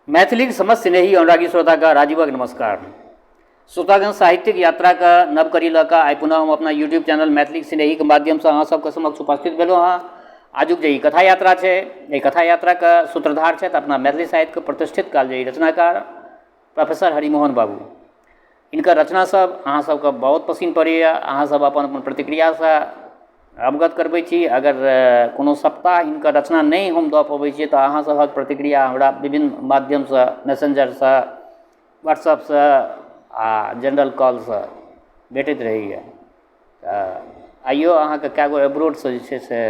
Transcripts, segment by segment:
मैथिली समस्त स्नेही अनुरागी श्रोता का राजीवक नमस्कार। श्रोतागण साहित्यिक यात्रा का नव करी लऽ कऽ आइ पुनः हम अपना यूट्यूब चैनल मैथिली स्नेही के माध्यम से अहाँ सबके समक्ष उपस्थित भेलहुँ हाँ। आजुक जे ई कथा यात्रा है, एहि कथा यात्रा का सूत्रधार छथि अपना मैथिली साहित्य के प्रतिष्ठित कालजयी रचनाकार प्रोफेसर हरिमोहन बाबू। इनका रचना सब अहाँ सबके बहुत पसिन पड़ैए। अहाँ सब अपन अपन प्रतिक्रिया से अवगत करबै छी। अगर कोनो सप्ताह हिनकर रचना नहीं हम दऽ पबै छियै तऽ अहाँ सबहक प्रतिक्रिया हमरा विभिन्न माध्यम से मैसेंजर से व्हाट्सएप से आ जनरल कॉल से भेटैत रहैए। आइयो अहाँके कए गो एब्रोड से जे छै से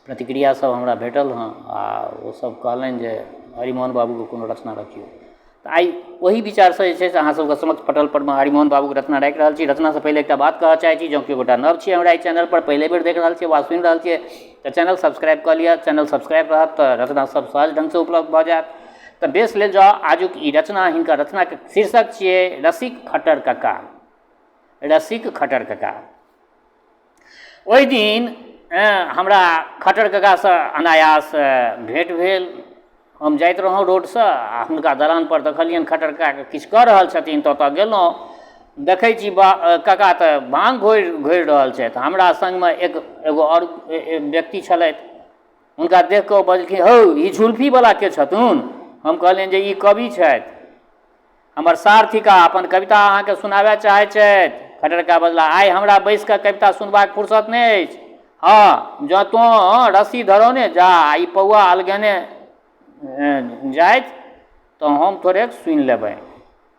प्रतिक्रिया सब हमरा भेटल हँ आ ओ सब कहलनि जे हरिमोहन बाबू के कोनो रचना रखियो। तऽ आइ वही विचार से जे छै से अहाँ सबके समक्ष पटल पर में हरिमोहन बाबू के रचना राखि रहल छी। रचना से पहले एकटा बात कहऽ चाहै छी, जँ केओ गोटा नव छी हमरा ई चैनल पर पहले बेर देख रहल छियै वा सुनि रहल छियै तऽ चैनल सब्सक्राइब कऽ लिअ। चैनल सब्सक्राइब रहत तऽ रचना सब सहज ढंग से उपलब्ध भऽ जायत। तऽ बेस लेल जाउ आजुक ई रचना, हिनकर रचना के शीर्षक छियै रसिक खट्टर कक्का। रसिक खट्टर कक्का। ओहि दिन हमरा खट्टर कक्का से अनायास भेंट भेल। हम जाइत रहौं रोड से आ हुनका दलान पर देखलियनि खट्टर कक्का के किछु कऽ रहल छथिन तऽ ओतऽ गेलहुँ। देखै छी कक्का तऽ भांग घोरि रहल छथि। हमरा संगमे एगो और व्यक्ति छलथि। हुनका देख कऽ बजलखिन, हौ ई झुल्फीवला के छथुन? हम कहलियनि जे ई कवि छथि, हमर सारथिका अपन कविता अहाँके सुनाबय चाहै छथि। खट्टर कक्का बजला, आइ हमरा बैस कऽ कविता सुनबाक फुर्सत नहि अछि। हाँ, जँ तोँ रस्सी धरौने जा आ ई पौआ अलगने जाइत तऽ हम थोड़े सुनि लेबै।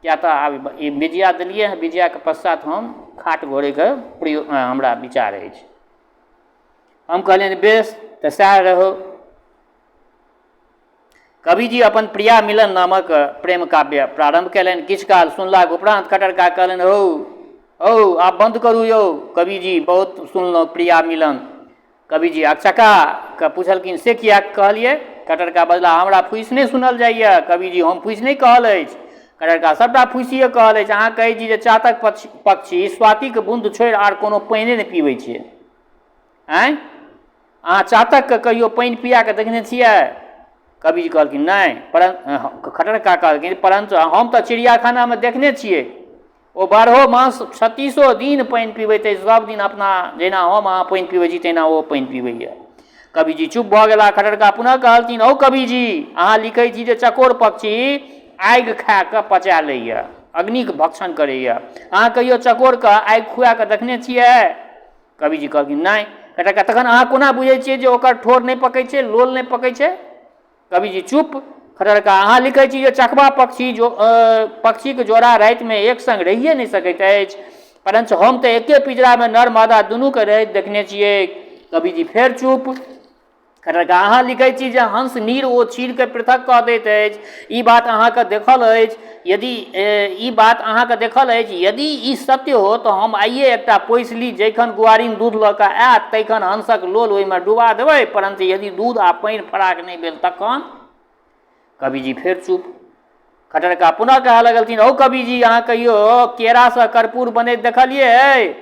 किया तऽ आब ई बिजिया देलियै हैं, बिजिया के पश्चात हम खाट घोड़ैके प्रयोग हमरा विचार अछि। हम कहलियनि बेस तऽ सएह रहौ। कवि जी अपन प्रिया मिलन नामक प्रेम काव्य प्रारंभ कयलनि। किछु काल सुनलाक उपरांत खट्टर कक्का कहलनि, हौ आब बंद करू यौ। कवि जी बहुत सुनलहुँ प्रिया मिलन। कवि जी अकचका के पूछलखिन, से किया कहलियै? खट्टर कक्का बजला, हमरा फुसि नहि सुनल जाइए। कवि जी, हम फुसि नहि कहल अछि। खट्टर कक्का, सबटा फुसिए कहल अछि। अहाँ कहै छी जे चातक पक्षी स्वातिक बूंद छोड़ि आर कोनो पानिए नहि पीबै छै। आँय, अहाँ चातक के कहियो पानि पिया के देखने छियै? कवि जी कहलखिन नहीं। खट्टर कक्का कहलखिन, परंतु हम तऽ चिड़ियाखानामे देखने छियै, ओ 12 मास 36 दिन पानि पीबैत अछि। सब दिन अपना जेना हम अहाँ पानि पीबै छी तहिना ओ पानि पीबैए। कवि जी चुप भऽ गेला। खट्टर कक्का पुनः कहलथिन, हौ कवि जी, अहाँ लिखै छी जे चकोर पक्षी आगि खा कऽ पचा लैए, अग्निक भक्षण करैए। अहाँ कहियो चकोरके आगि खुआ कऽ देखने छियै? कवि जी कहलखिन नहीं। खट्टर कक्का, तखन अहाँ कोना बुझै छियै जे ओकर ठोर नहि पकै छै, लोल नहि पकै छै? कवि जी चुप। खट्टर कक्का, अहाँ लिखै छी जे चकवा पक्षीके जोड़ा रातिमे एक संग रहिए नहि सकैत अछि, परंतु हम तऽ एके पिंजरामे नर मादा दुनूके रहैत देखने छियै। कवि जी फेर चुप। खट्टर कक्का, अहाँ लिखै छी जे हंस नीर ओ चीरके पृथक कऽ दैत अछि। ई बात अहाँके देखल अछि? यदि ई सत्य हो तऽ हम आइए एकटा पोसि ली, जखन गुआरिन दूध लऽ कऽ आयत तखन हंसक लोल ओहिमे डुबा देबै, परंतु यदि दूध आ पानि फराक नहीं भेल तखन? कवि जी फेर चुप। खट्टर कक्का पुनः कहऽ लगलथिन, हौ कवि जी, अहाँ कहियो केरा से कर्पूर बनैत देखलियै?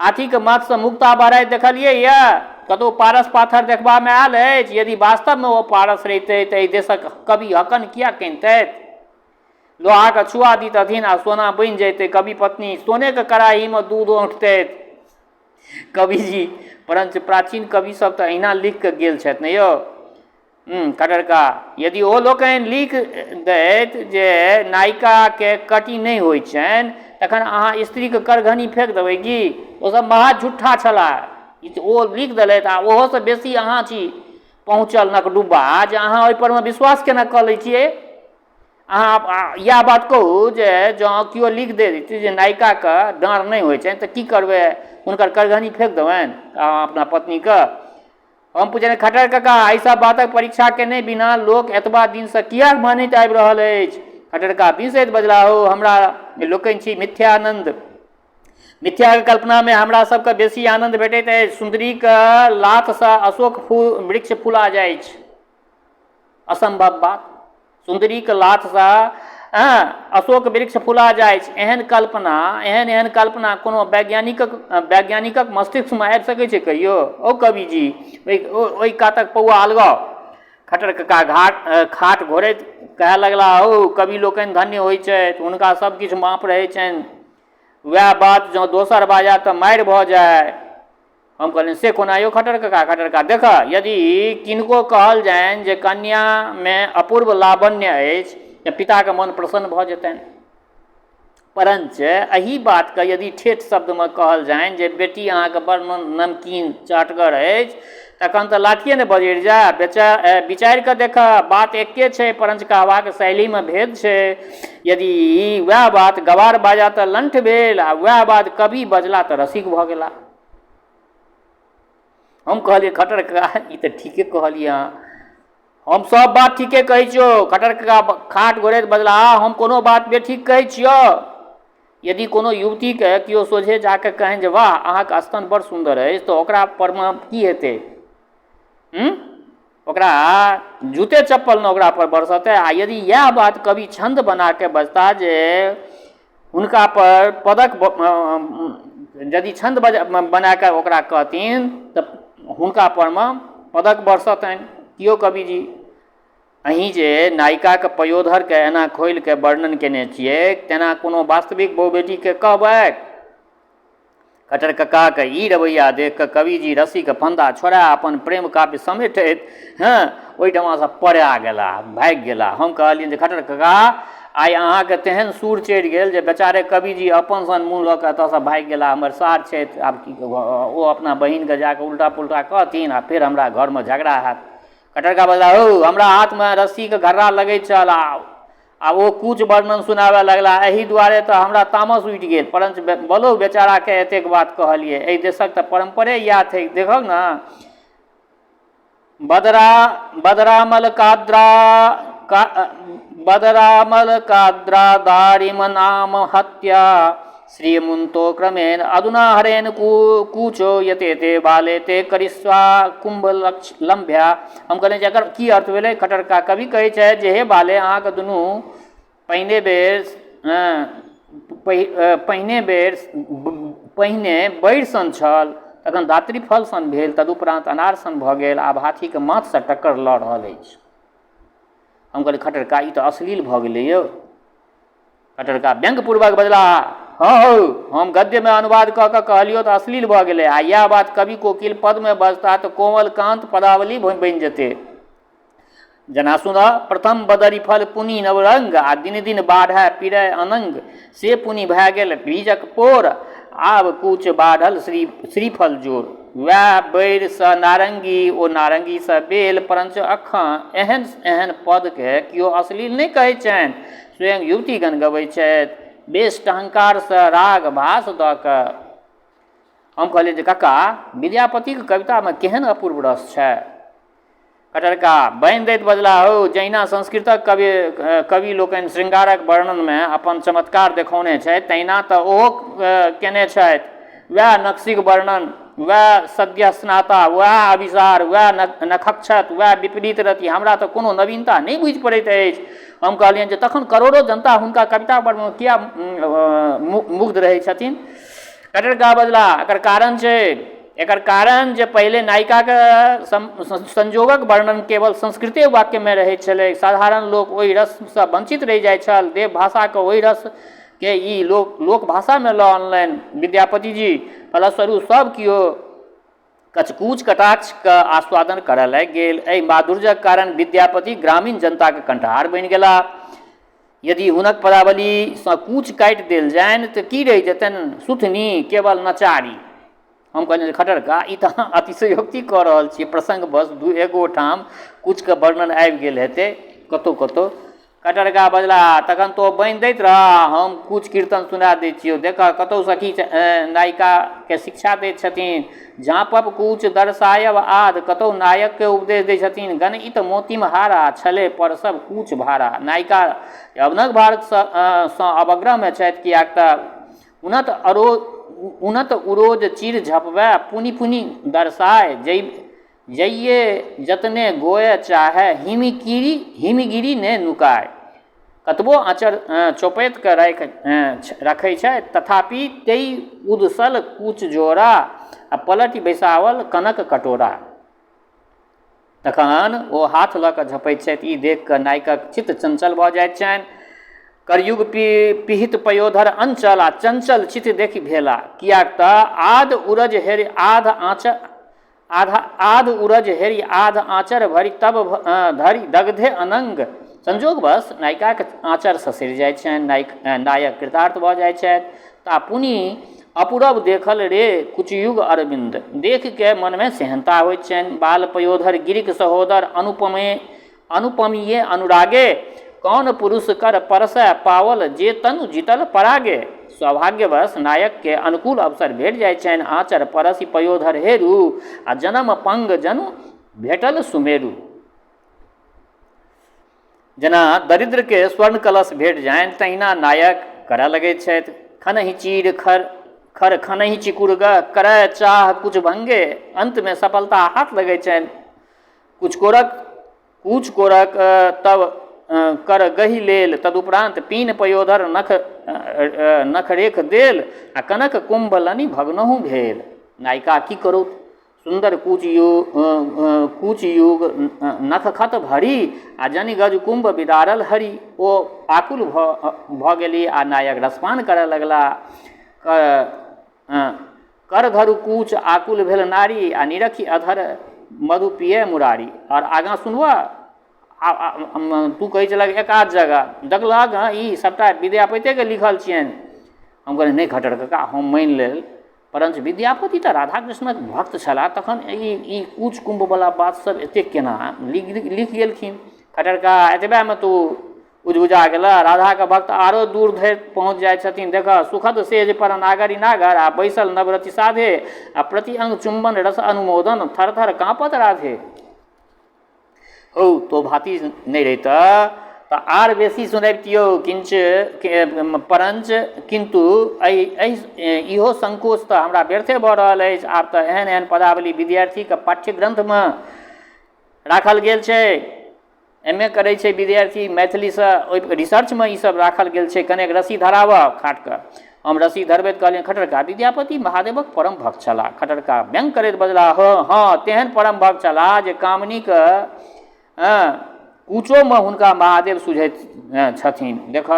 हाथी के माथ से मुक्ता बहैत देखलियै यऽ? कतौ पारस पाथर देखबामे आयल अछि? यदि वास्तवमे ओ पारस रहितै तऽ एहि देशक कवि हकन किया कनितथि? लोहा के छुआ दीतथिन आ सोना बनि जैतै। कवि पत्नी सोने के कड़ाही में दूध औंटतथि। कवि जी, परंतु प्राचीन कवि सब तऽ अहिना लिख के गेल छथि ने यौ। खट्टर कक्का, यदि ओ लोकनि लिख दैत जे नायिका के कटी नहीं होइ छनि तखन अहाँ स्त्री के करघनी फेंक देबै की? ओ सब महा झूठा छलाह। ओ लिख देलथि आ ओहो से बेसी अहाँ छी पहुँचल नकडुब्बा जे अहाँ ओहि पर में विश्वास केना कऽ लै छियै? अहाँ इएह बात कहू जे जँ केओ लिख देत जे नायिका के डाँर नहीं होइ छनि तऽ की करबै? हुनकर करघनी फेंक देबनि अहाँ अपना पत्नीके? हम पूछलियै, खट्टर कक्का, एहि सब बातक परीक्षा केने बिना लोक एतबा दिन से किया मानैत आबि रहल अछि? खट्टर कक्का बिसैत बजला, हो हमरा लोकनि छी मिथ्यानंद। मिथ्या के कल्पना में हमरा सबके बेसी आनंद भेटैत अछि। सुंदरी के लात से अशोक वृक्ष फुला जाइ छै, असंभव बात। सुंदरी के लात से अशोक वृक्ष फुला जाइ छै। एहन कल्पना कोनो वैज्ञानिकक मस्तिष्क में आबि सकै छै कहियो? ओ कवि जी, ओहि कातक पौआ अलगाव। खट्टर कक्का खाट घोरैत कहे लगला हो कवि लोकनि धन्य होइ छथि, हुनका सब किछु माफ रहै छनि, वएह बात जँ दोसर बाजा तऽ मारि भऽ जाए। हम कहलियनि से कोना यौ खट्टर काका देख, यदि किनको कहल जानि जे कन्यामे अपूर्व लावण्य अछि तऽ पिताके मन प्रसन्न भऽ जेतनि, परञ्च एही बातके यदि ठेठ शब्दमे कहल जानि जे बेटी अहाँके बड़ नमकीन चहटगर अछि, तखन तऽ लाठिए ने बजरि जाए। विचारि कऽ देख, बात एके छै, परञ्च कहबाक शैलीमे भेद छै। यदि वएह बात गवार बाजा तऽ लण्ठ भेल, आ वएह बात कवि बजला तऽ रसिक भऽ गेला। हम कहलिए खट्टर काका ई तऽ ठीके कहलिए अहाँ, हम सब बात ठीके कहै छियौ। खट्टर काका खाट घोरैत बजला, हम कोनो बात बेठीक कहै छियौ। यदि कोनो युवतीके केओ सोझे जाके कहनि जे वाह अहाँके स्तन बड़ सुन्दर अछि, तऽ ओकरा परमे की हेतै? ओकरा जूते चप्पल ने ओकरा पर बरसतै। आ यदि इएह बात कवि छंद बना के बजता जे हुनका पर पदक, यदि छंद बना कऽ ओकरा कहथिन तऽ हुनका परमे पदक बरसतनि। कियो कवि जी, अहीं जे नायिकाके पयोधरके एना खोलिके वर्णन केने छियै, तेना कोनो वास्तविक बहु बेटीके कहबै? खट्टर काकाके ई रवैया देख कऽ कविजी रस्सीके फंदा छोड़ा अपन प्रेम काव्य समेटैत ओहिठमासँ पड़ा गेला, भागि गेला। हम कहलियनि जे खट्टर काका आइ अहाँके तेहन सूर चढ़ि गेल जे बेचारे कविजी अपन सन मुँह लऽ कऽ एतऽसँ भागि गेला। हमर सार छथि, आब की ओ अपना बहिनके जाकऽ उल्टा पुल्टा कहथिन आ फेर हमरा घरमे झगड़ा हैत। खट्टर काका बजला, हो हमरा हाथमे रस्सीके घर्रा लगै छल आ ओ कूच वर्णन सुनाबे लगला, एहि दुआरे तऽ हमरा तामस उठि गेल। परञ्च बोलो बेचाराके एतेक बात कहलिए, एहि देशक तऽ परम्परे इएह छै। देखक ने, बदरामल काद्रा दारिम नाम हत्या श्रीमुंतो क्रमेण अधुना हरेन कूचो यते बाले ते करिस्वा कुंभ लंभ्या। हम कहलिए एकर की अर्थ भेलै? खट्टर काका कवि कहै छै जे हे बाले अहाँके दुनू पहिने बैर सन छल, तखन दात्री फल सन भेल, तदुपरांत अनार सन भऽ गेल, आब हाथीके माथसँ टक्कर लऽ रहल अछि। हम कहलिए खट्टर काका ई तऽ अश्लील भऽ गेलै यौ। खट्टर काका व्यंग्यपूर्वक बजला, हाँ हौ हम गद्यमे अनुवाद कऽ कऽ कहलियौ तऽ अश्लील भऽ गेलै, आ इएह बात कवि कोकिल पदमे बजता तऽ कोमल कांत पदावली बनि जेतै। जेना सुनऽ, प्रथम बदरी फल पुनि नवरंग, आ दिन दिन बाढ़ै पीड़ै अनंग, से पुनि भए गेल बीजक पोर, आब कूच बाढ़ल श्रीफल जोर। वएह बैरसँ नारंगी, ओ नारंगीसँ बेल, परञ्च अखन एहन एहन पदके केओ अश्लील नहि कहै छनि, स्वयं युवतीगण गबै छथि बेश टहंकारसँ राग भास दऽ कऽ। हम कहलिए जे काका विद्यापतिके कवितामे केहन अपूर्व रस छै। खट्टर काका बान्हि दैत बजला, हो जहिना संस्कृतक कवि लोकनि श्रृंगारक वर्णनमे अपन चमत्कार देखौने छथि, तहिना तऽ ओहो केने छथि वएह नक्सीक वर्णन, वएह सद्य स्नाता, वएह अभिसार, वएह नखक्षत, वएह विपरीत रति। हमरा तऽ कोनो नवीनता नहि बुझि पड़ैत अछि। हम कहलियनि जे तखन करोड़ों जनता हुनका कविता पर किया मुग्ध रहै छथिन? खट्टर काका बजला, एकर कारण छै। एकर कारण जे पहिले नायिकाके संजोगक वर्णन केवल संस्कृते वाक्यमे रहै छलै, साधारण लोक ओहि रससँ वंचित रहि जाइ छल। देव भाषाके ओहि रसके ई लोक भाषामे लऽ अनलनि विद्यापति जी, फलस्वरूप सब केओ कचकूच कटाक्षके आस्वादन करय लागि गेल। एहि माधुर्यक कारण विद्यापति ग्रामीण जनताके कंठहार बनि गेला। यदि हुनक पदावलीसँ कूच काटि देल जानि तऽ की रहि जेतनि? सुथनी, केवल नचारी। हम कहलिए खट्टर काका ई तऽ अहाँ अतिशयोक्ति कऽ रहल छियै, प्रसंगवश दू एगो ठाम कुचके वर्णन आबि गेल हेतै कतहु कतहु। खट्टर काका बजला, तखन तो बान्हि दैत रह, हम कुच कीर्तन सुना दै छियौ। देखऽ कतहु सखी नायिकाके शिक्षा दैत छथिन, झाँपब कूच दर्शायब आद, कतहु नायकके उपदेश दै छथिन, गणित मोतिम हारा छलै पर सब कूच भारा। नायिका अवनग भारतसँ अवग्रहमे छथि, किएक तऽ उन्नत उरोज चिर झपबै पुनि पुनि दर्शाय, जइये जतने गोय चाहे हिमगिरी ने नुकाय। कतबो आँचर चौपैत के रखै छै, तथापि तेई उदसल कूच जोड़ा, आ पलटि बैसावल कनक कटोरा। तखन ओ हाथ लऽ कऽ झपैत छथि। ई देख कऽ नायकक चित्त चंचल भऽ जाइत छनि। करयुग पिहित पयोधर अंचल आ चंचल चित्त देखि भेला, कियाक तऽ आध उरज हेरि आध उरज हेरि आध आँचर भरि तब धरि दग्धे अनंग। संजोगवश नायिकाके आँचर ससरि जाइत छनि। नायक कृतार्थ भऽ जाइत छथि। ता पुनि अपूरब देखल रे कुचयुग अरविंद, देख के मनमे सेहनता होइत छनि। बाल पयोधर गिरिक सहोदर अनुपमीय अनुरागे, कौन पुरुष कर परसय पावल जे तनु जीतल परागे। सौभाग्यवश नायक के अनुकूल अवसर भेट जाइत छनि। आँचर परसी पयोधर हेरू आ जन्म पंग जनु भेटल सुमेरु। जेना दरिद्र के स्वर्ण कलश भेट जानि तहिना नायक करय लगैत छथि। खनहि चीर खर खनहि चिकुर करय चाह कुछ भंगे, अंत में सफलता हाथ लगैत छनि। कुछ कोरक तब कर गहि लेल, तदुपरांत पीन पयोधर नखरेख देल, आ कनक कुंभ लनि भगनहु भेल। नायिका की करू, सुंदर कूच युग नख खत भरी आ जनि गज कुंभ बिदारल हरी। ओ आकुल भऽ गेली आ नायक रसपान करय लगला। कर धरु कूच आकुल भेल नारी, आ निरखी अधर मधु पिय मुरारी। और आगाँ सुनबा, तू कहै छलक एक आध जगह देखलक हँ ई सबटा विद्यापतिके लिखल छियनि। हम कहलियै नहि खट्टर कक्का, हम मानि लेल, परंतु विद्यापति तऽ राधा कृष्णक भक्त छलाह, तखन ई कूच कुंभवला बात सब एतेक केना लिख गेलखिन। खट्टर कक्का एतबेमे तू उजबुझा गेला। राधाके भक्त आरो दूर धरि पहुँच जाइत छथिन। देखऽ, सुखद सेज पर नागरी नागर, आ बैसल नवरति साधे, आ प्रति अंग चुंबन रस अनुमोदन, थर थर कांपत राधे। हो तो भाती नहीं रहिता तऽ आर बेसी सुनबितियौ। परंच किंतु इहो संकोच तऽ हमरा व्यर्थे भऽ रहल अछि। आब तऽ एहन एहन पदावली विद्यार्थीके पाठ्य ग्रंथमे राखल गेल छै। एम.ए. करै छै विद्यार्थी मैथिलीसँ, ओहि रिसर्चमे ईसब राखल गेल छै। कनेक रस्सी धराबऽ खाटके। हम रस्सी धरबैत कहलियनि खट्टरका विद्यापति महादेवक परम भक्त छलाह। खट्टरका व्यंग करैत बजला, हाँ तेहन परम भक्त छलाह जे कामनीके कूचोमे हुनका महादेव सुझैत छथिन। देख,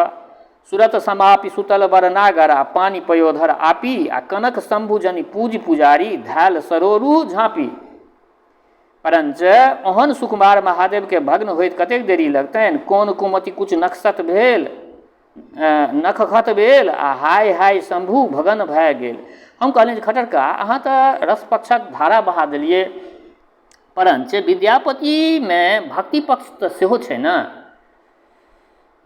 सुरत समापि सुतल बर नागर, आ पानी पयोधर आपी, आ कनक शंभु जनि पूज पुजारी, धैल सरोरु झाँपी। परंच ओहन सुकुमार महादेव के भग्न होइत कतेक देरी लगतनि। कोन कुमति कुछ नखसत भेल, नखखत भेल, आ हाय हाय शंभु भगन भए गेल। हम कहलियनि खट्टरका अहाँ तऽ रसपक्षक धारा बहा देलियै, परंच विद्यापतिमे भक्ति पक्ष तऽ सेहो छै ने।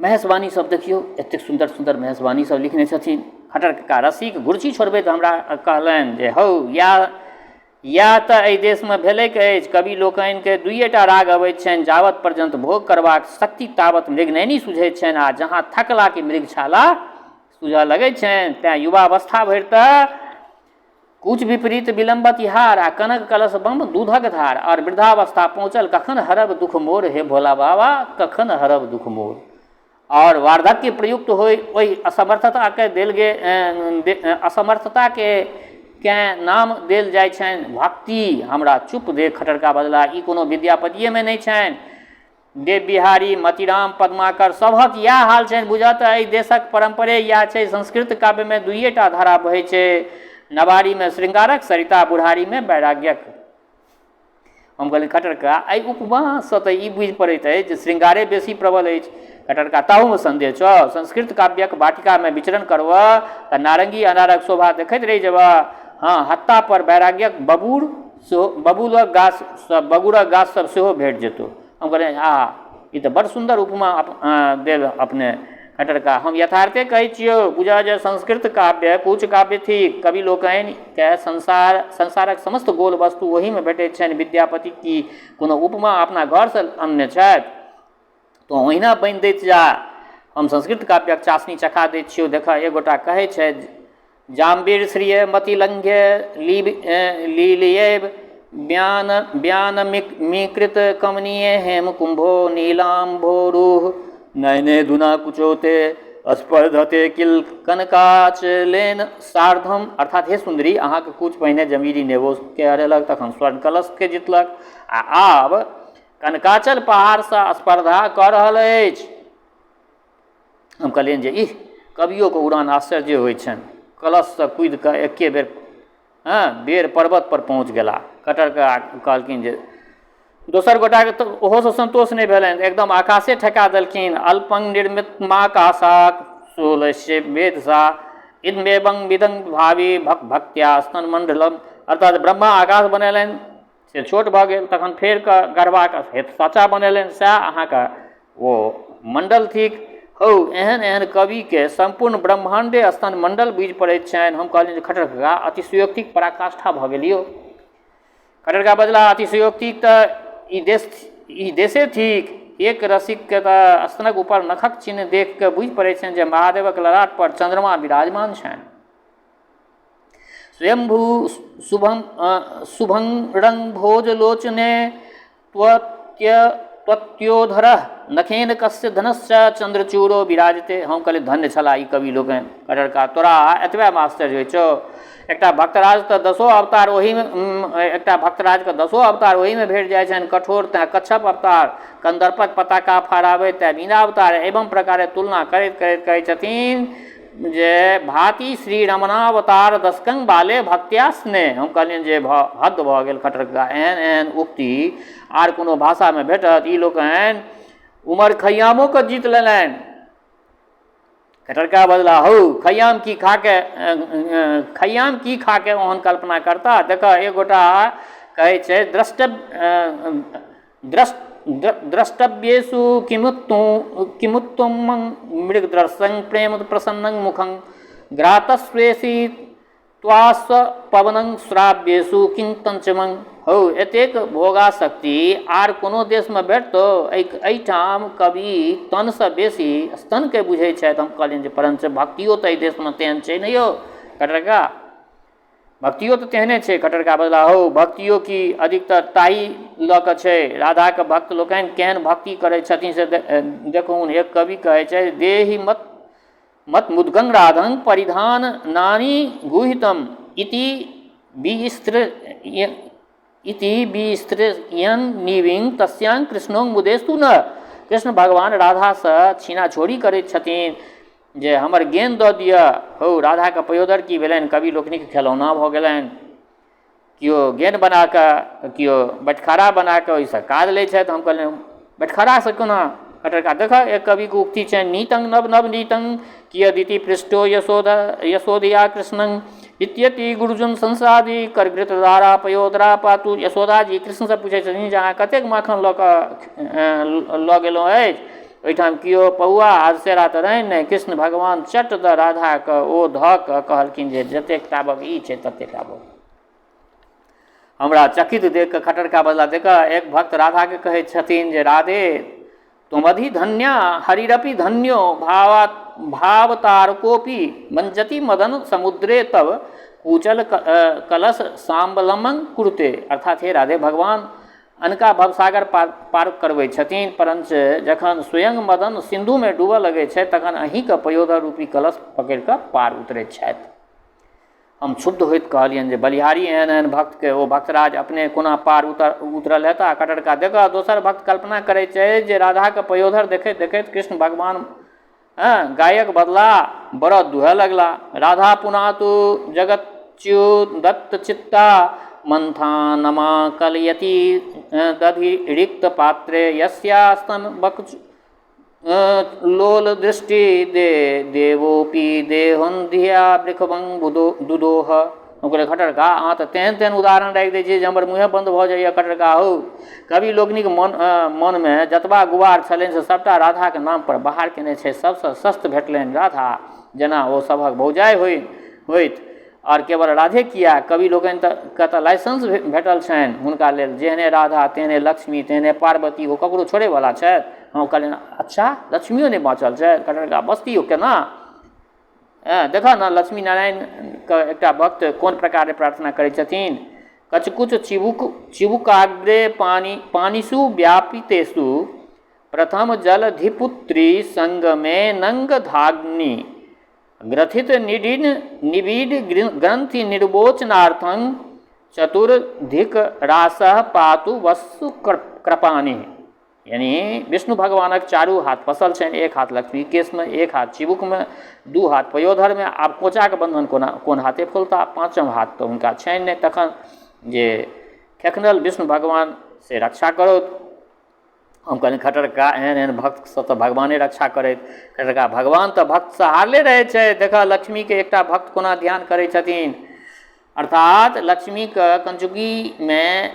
महेशवाणी सब देखियौ, एतेक सुंदर सुंदर महेशवाणी सब लिखने छथिन। खट्टरका रस्सीके गुरची छोड़बै तऽ हमरा कहलनि जे हौ या तऽ एहि देशमे भेलैक अछि। कवि लोकनिके दुइएटा राग अबैत छनि, जावत पर्यंत भोग करबाक शक्ति तावत मृगनयनी सुझैत छनि, आ जहाँ थकला कि मृगछाला सुझऽ लगैत छनि। तेँ युवावस्था भरि तऽ कुछ विपरीत विलंबत हार, आ कनक कलश बम दूधक धार। और वृद्धावस्था पहुँचल कखन हरब दुख मोर, हे भोला बाबा कखन हरब दुख मोर। और वार्धक्य प्रयुक्त होय ओहि असमर्थताके असमर्थताके नाम देल जाइ छनि भक्ति। हमरा चुप देख खट्टरका बजला, ई कोनो विद्यापतिएमे नहि छनि। देव बिहारी, मतिराम, पद्माकर सभक इएह हाल छनि। बुझऽ तऽ एहि देशक परम्परे इएह छै। संस्कृत काव्यमे दुइएटा धारा बहै छै, नवारीमे श्रृंगारक, सरिता बुढ़ारीमे वैराग्यक। हम कहलियै खट्टरका एहि उपमासँ तऽ ई बुझि पड़ैत अछि जे श्रृंगारे बेसी प्रबल अछि। खट्टरका ताहूमे संदेह छौ। संस्कृत काव्यक वाटिकामे विचरण करबऽ तऽ नारंगी अनारक शोभा देखैत रहि जेबऽ। हाँ, हत्ता पर वैराग्यक बबूलक गाछ सब सेहो भेट जेतौ। हम कहलियै ई तऽ बड़ सुंदर उपमा देल अपने। खट्टरका हम यथार्थे कहै छियौ, बुझऽ जे संस्कृत काव्य कुच काव्य थिक। कवि लोकनिके संसारक समस्त गोल वस्तु ओहीमे भेटैत छनि। विद्यापति की कोनो उपमा अपना घरसँ अनने छथि? तो ओहिना बनि दैत जा। हम संस्कृत काव्यक चासनी चखा दैत छियौ। देखऽ, एक गोटा कहै छै, जाम्बीर श्रिय मतिलंघ्य लीलयेव व्यानमीकृत कमनीय हेम कुंभो नीलाम्भोरुह नयने धुना कुचोते स्पर्धते किल कनकाचलेन सार्धम। अर्थात हे सुंदरी, अहाँके कुछ पहिने जमीरी नेबोके हरेलक, तखन स्वर्ण कलशके जितलक, आ आब कनकाचल पहाड़ से स्पर्धा कऽ रहल अछि। हम कहलियनि जे इह कवियोके उड़ान आश्चर्य होइ छनि, कलशसँ कूदि कऽ एके बेर बेर पर्वत पर पहुँच गेला। कटरका कहलखिन जे दोसर गोटाके तऽ ओहोसँ संतोष नहि भेलनि, एकदम आकाशे ठेका देलखिन। अल्पं निर्मितमाकाशाक सोलस्य वेदसा इदमेवं विदं भावी भक्त्या स्तन मंडलम। अर्थात ब्रह्मा आकाश बनेलनि से छोट भऽ गेल, तखन फेर कऽ गढ़बाक हेतु साँचा बनेलनि, सएह अहाँके ओ मण्डल थिक। हौ एहन एहन कविके सम्पूर्ण ब्रह्माण्डे स्तन मण्डल बुझि पड़ैत छनि। हम कहलियनि जे खटर काका अतिशयोक्तिक पराकाष्ठा भऽ गेल यौ। खटरका बजला अतिशयोक्तिक तऽ ई देशे थिक। एक रसिकके तऽ स्तनक ऊपर नखक चिन्ह देख कऽ बुझि पड़ैत छनि जे महादेवक ललाट पर चन्द्रमा विराजमान छनि। स्वयंभू शुभं भोजलोचने त्वत्योधर नखेन कस्य धनश्च चंद्रचूड़ो विराजते। हम कहलिए धन्य छला ई कवि लोकनि। कटरका तोरा एतबेमे आश्चर्य होइ छौ, एकटा भक्तराज तऽ 10 अवतार ओहीमे, एकटा भक्तराजके 10 अवतार ओहीमे भेट जाइ छनि। कठोर तेँ कच्छप अवतार, कंदर्पक पताका फहराबै तेँ मीना अवतार। एवं प्रकारे तुलना करैत करैत कहै छथिन जे भाति श्री रमणावतार दशकं बाले भक्त्यास्ने। हम कहलियनि जे हद भऽ गेल खटरका, एहन एहन उक्ति आर कोनो भाषामे भेटत? ई लोकनि उमर खय्यामोके जीत लेलनि। खटरका बदला हौ खय्याम की खाके ओहन कल्पना करता। देख एक गोटा कहै छै द्रष्टव्येषु किमुत्तम मृगदर्शनं प्रेम प्रसन्नं मुखं घ्रातस्वेषि त्वास्व पवनं श्राव्येषु किं तंचमं। हौ एतेक भोगाशक्ति आर कोनो देशमे भेटतौ? एहिठाम कवि तनसँ बेसी स्तनके बुझै छथि। हम कहलियनि जे परञ्च भक्तियो तऽ एहि देशमे तेहन छै ने यौ कटरका, भक्तियो तऽ तेहने छै। कटरका बदला हौ भक्तियो की अधिकतर ताही लऽ कऽ छै। राधाके भक्त लोकनि केहन भक्ति करै छथिन से देखून। एक कवि कहै छै देहि मत मुद्गं राधं परिधान नानी गुहितम इति विस्त्रयन् निविंग तस्यां कृष्णों मुदेस्तु न। कृष्ण भगवान राधासँ छीना छोड़ी करैत छथिन जे हमर गेन दऽ दिअ। हौ राधाके पयोदर की भेलनि? कवि लोकनिक खेलौना भऽ गेलनि। केओ गेन बना कऽ, केओ बटखारा बना कऽ ओहिसँ काज लै छथि। हम कहलियनि बटखारासँ कोना? कटरका देख एक कविके उक्ति छनि नीतं नव नव नीतं कियदिति पृष्ठो यशोदया कृष्णं इत्यति गुरुजन संसादी करघृत धारा पयोदरा पातु। यशोदा जी कृष्णसँ पूछै छथिन जे अहाँ कतेक माखन लऽ गेलहुँ अछि? ओहिठाम केओ पौआ आसेरा तऽ रहनि नहि। कृष्ण भगवान चट द राधाके ओ धऽ कऽ कहलखिन जे जतेक टाबक ई छै ततेक टाबक। हमरा चकित देख कऽ खटरका बदला देख एक भक्त राधाके कहै छथिन जे राधे तुमधि धन्या हरिरपि धन्यो भावतारकोपि मंजति मदन समुद्रे तब कुचल कलश सांबलमं कुरुते। अर्थात हे राधे भगवान अनका भवसागर पार करबै छथिन, परंच जखन स्वयं मदन सिंधुमे डूबऽ लगै छै तखन अहीँके पयोधर रूपी कलश पकड़ि कऽ पार उतरैत छथि। हम क्षुब्ध होइत कहलियनि जे बलिहारी एहन एहन भक्तके ओ भक्तराज अपने कोना पार उतरल हेता? कटरका देखऽ दोसर भक्त कल्पना करैत छै जे राधाके पयोधर देखैत देखैत कृष्ण भगवान गायक बदला बरद दुहै लगला। राधा पुनातु जगच्यु दत्त चित्ता मंथानमा कलयति दधि रिक्त पात्रे यस्यास्तन बक लोल दृष्टि देवोपि देहोन्धिया वृखभं दुदोह। ओकरे खटरका अहाँ तऽ तेहन तेहन उदाहरण राखि दै छियै जे हमर मुँहे बन्द भऽ जाइए। खटरका हौ कवि लोकनिक मनमे जतबा गुबार छलनि से सबटा राधाके नाम पर बाहर केने छै। सबसँ सस्त भेटलनि राधा, जेना ओ सभक भौजाइ होइत। आओर केवल राधे किया, कवि लोकनि तऽ लाइसेंस भेटल छनि हुनका लेल। जेहने राधा तेहने लक्ष्मी तेहने पार्वती, ओ ककरो छोड़ैवला छथि? हम कहलियनि अच्छा लक्ष्मियो नहि बाँचल छै? कटरका बस्ती केना? देख ने लक्ष्मी नारायणके एकटा भक्त कोन प्रकारे प्रार्थना करै छथिन। कचकुच चिबुकाग्रे पानिषु व्यापितेषु प्रथम जलधिपुत्री संगमे नंग धाग्नि ग्रथित निबीड ग्रंथि निर्वोचनार्थं चतुर्धिक रासः पातु वस्तु कृपानि। यानी विष्णु भगवानक चारू हाथ पसल छनि, एक हाथ लक्ष्मी केश में, एक हाथ चिबुक में, दू हाथ पयोधर में। आब कोचाक बंधन कोन हाथे खोलता, पाँचम हाथ तो हुनका छनि नहि। तखन जे खेखनल विष्णु भगवान से रक्षा करौत। हम कहलिए खटरका एहन एहन भक्त से तो भगवाने रक्षा करैत। खटरका भगवान तो भक्त से हारले रहे छै। देखा लक्ष्मी के एकटा भक्त कोना ध्यान करै छथिन, अर्थात लक्ष्मी के कंचुकी में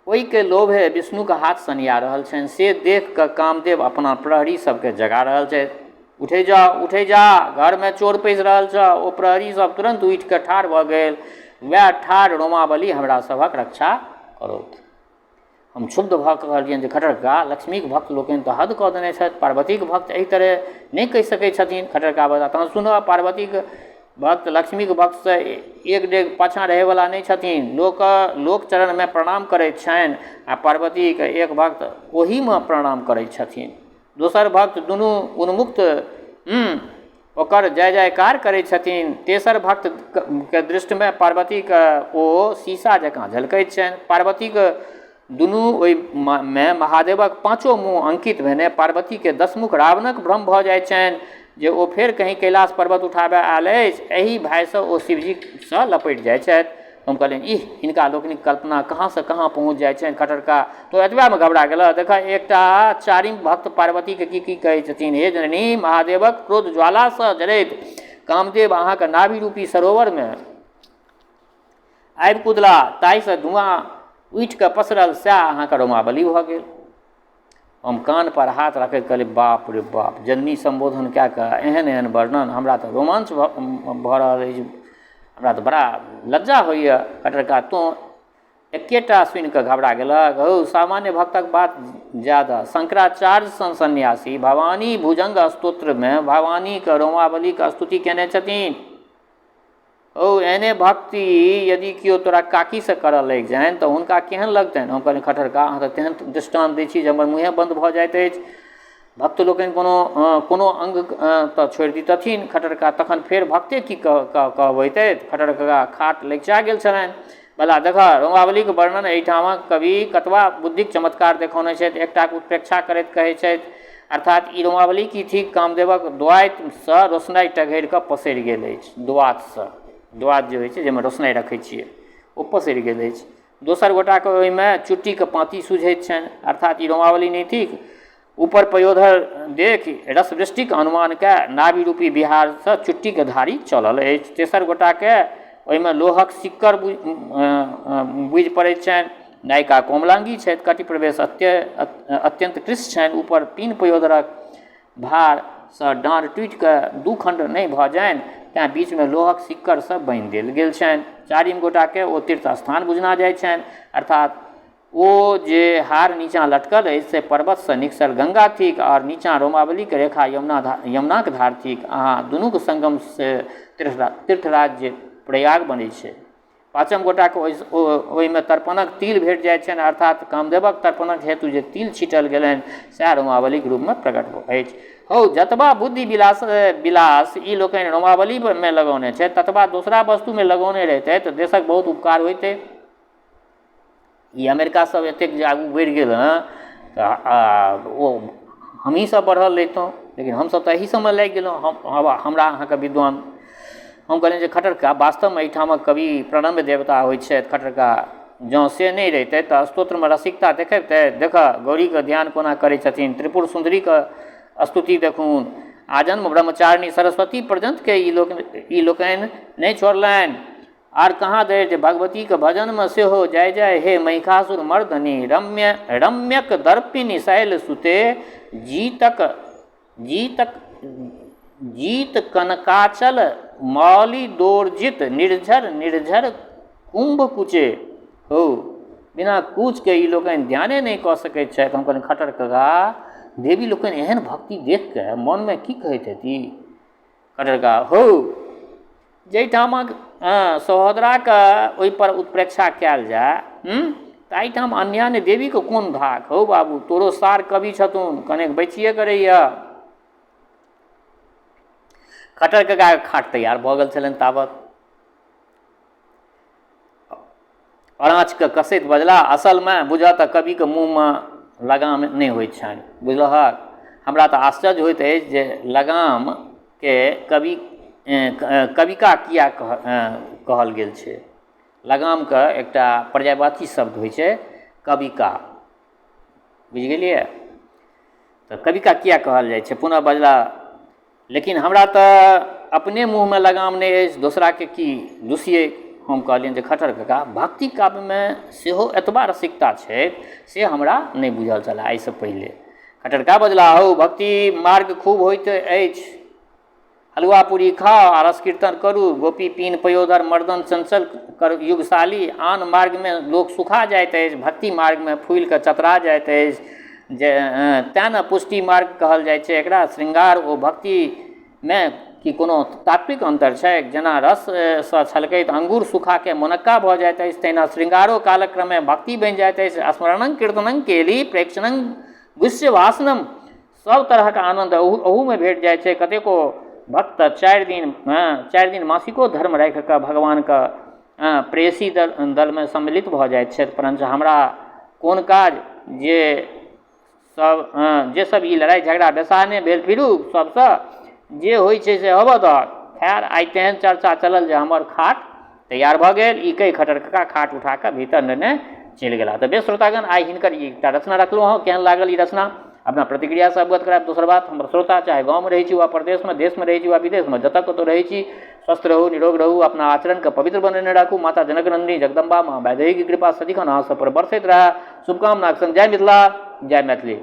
ओहि के लोभे विष्णु के हाथ सनिया रहल छनि। से देख कऽ कामदेव अपना प्रहरी सबके जगा रहल छै। उठे जा, घर में चोर पैस रहल छ। ओ प्रहरी सब तुरंत उठि कऽ ठाढ़ भऽ गेल। वएह ठाढ़ रोमावली हमरा सभक रक्षा करौत। हम क्षुब्ध भऽ कऽ कहलियनि जे खटरका लक्ष्मीके भक्त लोकनि तऽ हद कऽ देने छथि, पार्वतीके भक्त एहि तरह नहि कहि सकैत छथिन। खटरका बता तहन सुनऽ, पार्वतीके भक्त लक्ष्मीके भक्त से एक डेग पाछाँ रहैवला नहि छथिन। लोक चरणमे प्रणाम करैत छनि आ पार्वतीके एक भक्त ओहीमे प्रणाम करैत छथिन। दोसर भक्त दुनू उन्मुक्त ओकर जय जयकार करैत छथिन। तेसर भक्त के दृष्टिमे पार्वतीके ओ शीशा जकाँ झलकैत छनि। पार्वतीके दुनू ओहिमे महादेवक पाँचो मुँह अंकित भेने पार्वतीके दसमुख रावणक भ्रम भऽ जाइत छनि जे ओ फेर कहीं कैलाश पर्वत उठाबे आयल अछि। एहि भयसँ ओ शिवजीसँ लपटि जाइत छथि। हम कहलियनि इह हिनका लोकनिक कल्पना कहाँसँ कहाँ पहुँच जाइत छनि। खटरका तो एतबामे घबरा गेल। देखा एकटा चारिम भक्त पार्वतीके की कहै छथिन, हे जननी, महादेवक क्रोध ज्वालासँ जरैत कामदेव अहाँके नाभि रूपी सरोवरमे आबि कुदला, ताहिसँ धुआँ उठि कऽ पसरल, सएह अहाँके रोमावली भऽ गेल। हम कान पर हाथ रखैत कहलिए बाप रे बाप, जननी संबोधन कए कऽ एहन एहन वर्णन, हमरा तऽ रोमांच भऽ रहल अछि। हमरा तऽ बड़ा लज्जा होइए। खटरका तो एकेटा सुनि कऽ घबरा गेलक। हौ सामान्य भक्तक बात ज्यादा। शंकराचार्य सन सन्यासी भवानी भुजंग स्तोत्रमे भवानीके रोमावलीके स्तुति केने छथिन। ओ एहने भक्ति यदि केओ तोरा काकी से करऽ लागि जानि तऽ हुनका केहन लगतनि। हम कहलिए खटरका अहाँ तऽ तेहन दृष्टांत दै छी जे हमर मुँहे बंद भऽ जाइत अछि। भक्त लोकनि कोनो अंग तऽ छोड़ि दितथिन। खटरका तखन फेर भक्ते की कहबैते। खटरका खाट लगिचा गेल छलनि। भला देखऽ रोमावलीके वर्णन एहिठामक कवि कतबा बुद्धिक चमत्कार देखौने छथि। एकटाके उत्प्रेक्षा करैत कहै छथि, अर्थात ई रोमावली की थिक कामदेवक द्वाइतसँ रोशनाइ टघरि कऽ पसरि गेल अछि। द्वात जे होइ छै जाहिमे रोशनाइ रखै छियै ओ पसरि गेल अछि। दोसर गोटाके ओहिमे चुट्टीके पाँति सुझैत छनि, अर्थात ई रोमावली नहि थिक। ऊपर पयोधर देख रसवृष्टिक अनुमान कए नाभि रूपी बिहारसँ चुट्टीके धारी चलल अछि। तेसर गोटाके ओहिमे लोहक सिक्कर बुझि पड़ैत छनि। नायिका कोमलांगी छथि, कटि प्रवेश अत्यंत कृष्ण छनि। ऊपर पीन पयोधरक भारसँ डाँड़ टूटि कऽ दू खण्ड नहि भऽ जानि, तैँ बीचमे लोहक सिक्करसँ बान्हि देल गेल छनि। चारिम गोटाके ओ तीर्थ स्थान बुझना जाइत छनि, अर्थात ओ जे हार नीचाँ लटकल अछि से पर्वतसँ निकसल गंगा थिक और नीचाँ रोमावलीके रेखा यमुनाक धार थिक। अहाँ दुनूके संगम से तीर्थराज प्रयाग बनै छै। पाँचम गोटाके ओहिमे तर्पणक तिल भेट जाइत छनि, अर्थात कामदेवक तर्पणक हेतु जे तिल छिटल गेलनि सएह रोमावलीके रूपमे प्रकट अछि। हौ जतबा बुद्धि विलास ई लोकनि रोमावलीमे लगौने छै, ततबा दोसरा वस्तुमे लगौने रहितै तऽ देशक बहुत उपकार होइतै। ई अमेरिका सब एतेक जे आगू बढ़ि गेल हँ तऽ ओ हमही सब बढ़ल रहितौँ, लेकिन हमसब तऽ एही सबमे लागि गेलहुँ। हमरा अहाँके विद्वान हम कहलियनि जे खटरका वास्तवमे एहिठामक कवि प्रणम्य देवता होइत छथि। खटरका जँ से नहि रहितै तऽ स्तोत्रमे रसिकता देखेतै। देखऽ गौरीके ध्यान कोना करै छथिन, त्रिपुर सुन्दरीके स्तुति देखून, आजन्म ब्रह्मचारिणी सरस्वती पर्यन्तके ई लोकनि नहि छोड़लनि। आर कहाँ धरि जे भगवतीके भजनमे सेहो जय जय हे महिषासुर मर्दनी, रम्यक दर्पिनी शैल सुते, जीत कनकाचल मौली दोर्जित, निर्झर कुंभ कुचे। हो बिना कूचके ई लोकनि ध्याने नहि कऽ सकैत छथि। हम कहलियनि खटरका देवी लोकनि एहन भक्ति देख कऽ मोनमे की कहैत हेती। खटरका हौ जाहिठामक सहोदराके ओहिपर उत्प्रेक्षा कयल जाय ताहिठाम अन्यान्य देवीके कोन धाक। हौ बाबू तोरो सार कवि छथुन, कनेक बचिए करैया। खटरका खाट तैयार भऽ गेल छलनि। ताबत अराँचके कसैत बजला, असलमे बुझऽ तऽ कविके मुँहमे लगाम नहीं होइत छनि, बुझलहक। हमरा तऽ आश्चर्य होइत अछि जे लगामके कविका किया कहल गेल छै। लगामके एकटा पर्यायवाची शब्द होइ छै कविका, बुझि गेलिए। तऽ कविका किया कहल जाइ छै, पुनः बजला। लेकिन हमरा तऽ अपने मुँहमे लगाम नहि अछि, दोसराके की दुसियै। हम कहलियनि जे खट्टर काका भक्ति काव्यमे सेहो एतबा रसिकता छै से हमरा नहि बुझल छलए एहिसँ पहिले। खट्टर काका बजला, हौ भक्ति मार्ग खूब होइत अछि, हलुआ पूरी खाओ आ रस कीर्तन करू, गोपी पीन पयोधर मर्दन चंचल कर युगशाली। आन मार्गमे लोक सुखा जाइत अछि, भक्ति मार्गमे फूलि कऽ चतरा जाइत अछि। जे तेँ ने पुष्टि मार्ग कहल जाइ छै एकरा। श्रृंगार ओ भक्तिमे कि कोनो तात्विक अन्तर छै? जेना रससँ छलकैत अंगूर सुखाके मुनक्का भऽ जाइत अछि, तहिना श्रृंगारो कालक्रमे भक्ति बनि जाइत अछि। स्मरणं कीर्तनं केली प्रेक्षणं गुस्य भाषणम, सब तरहक आनन्द ओहूमे भेट जाइ छै। कतेको भक्त 4 दिन मासिको धर्म राखि कऽ भगवानके प्रेयसी दलमे सम्मिलित भऽ जाइत छथि। परञ्च हमरा कोन काज जे सब ई लड़ाइ झगड़ा बेसाहने भेल फिरू सबसँ, जे होइ छै से होबऽ दहक। खैर आइ तेहन चर्चा चलल जे हमर खाट तैयार भऽ गेल। ई कहि खट्टर काका खाट उठा कऽ भीतर नेने चलि गेला। तऽ बेस श्रोतागण, आइ हिनकर ई एकटा रचना रखलहुँ हँ। केहन लागल ई रचना अपना प्रतिक्रियासँ अवगत करायब। दोसर बात, हमर श्रोता चाहे गाँवमे रहै छी वा प्रदेशमे, देशमे रहै छी वा विदेशमे, जतऽ कतौ रहै छी, स्वस्थ रहू, निरोग रहू, अपना आचरणके पवित्र बनेने राखू। माता जनकनंदिनी जगदम्बा माँ वैदेही की कृपा सदिखन अहाँ सब पर बरसैत रहए। शुभकामनाक संग जय मिथिला, जय मैथिली।